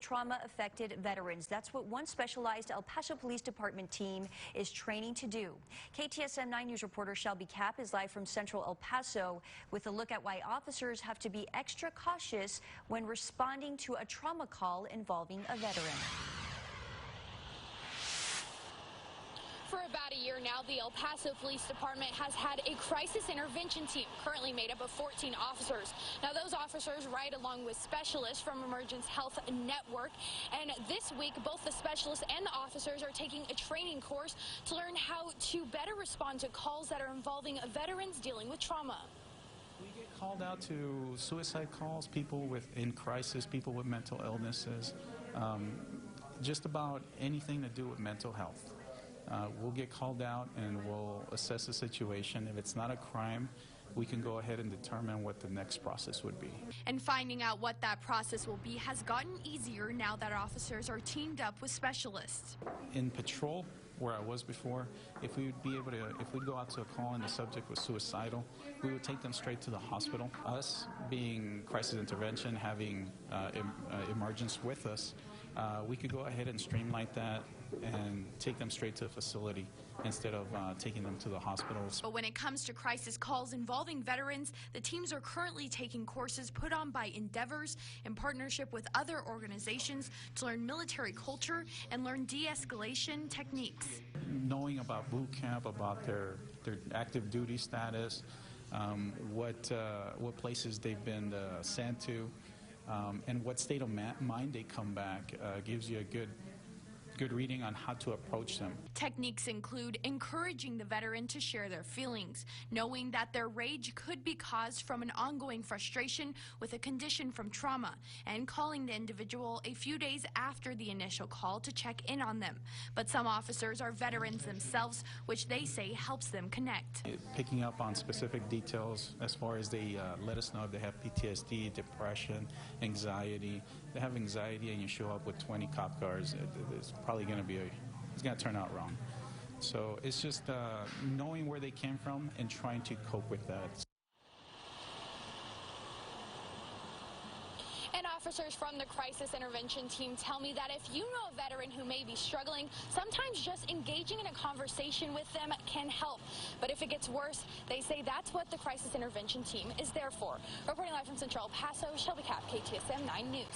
trauma-affected veterans. That's what one specialized El Paso Police Department team is training to do. KTSM 9 News reporter Shelby Kapp is live from Central El Paso with a look at why officers have to be extra cautious when responding to a trauma call involving a veteran. For about a year now, the El Paso Police Department has had a crisis intervention team currently made up of 14 officers. Now, those officers ride along with specialists from Emergency Health Network. And this week, both the specialists and the officers are taking a training course to learn how to better respond to calls that are involving veterans dealing with trauma. We get called out to suicide calls, people in crisis, people with mental illnesses, just about anything to do with mental health. We'll get called out and we'll assess the situation. If it's not a crime, we can go ahead and determine what the next process would be. And finding out what that process will be has gotten easier now that officers are teamed up with specialists. In patrol, where I was before, if we'd go out to a call and the subject was suicidal, we would take them straight to the hospital. Us being crisis intervention, having emergence with us, we could go ahead and streamline that and take them straight to a facility instead of taking them to the hospitals. But when it comes to crisis calls involving veterans, the teams are currently taking courses put on by Endeavors in partnership with other organizations to learn military culture and learn de-escalation techniques. Knowing about boot camp, about their active duty status, what places they've been sent to, and what state of mind they come back gives you a good reading on how to approach them. Techniques include encouraging the veteran to share their feelings, knowing that their rage could be caused from an ongoing frustration with a condition from trauma, and calling the individual a few days after the initial call to check in on them. But some officers are veterans themselves, which they say helps them connect. Picking up on specific details as far as they let us know if they have PTSD, depression, anxiety. If they have anxiety and you show up with 20 cop cars, it's probably going to it's going to turn out wrong. So it's just knowing where they came from and trying to cope with that. And officers from the crisis intervention team tell me that if you know a veteran who may be struggling, sometimes just engaging in a conversation with them can help. But if it gets worse, they say that's what the crisis intervention team is there for. Reporting live from Central El Paso, Shelby Kapp, KTSM 9 News.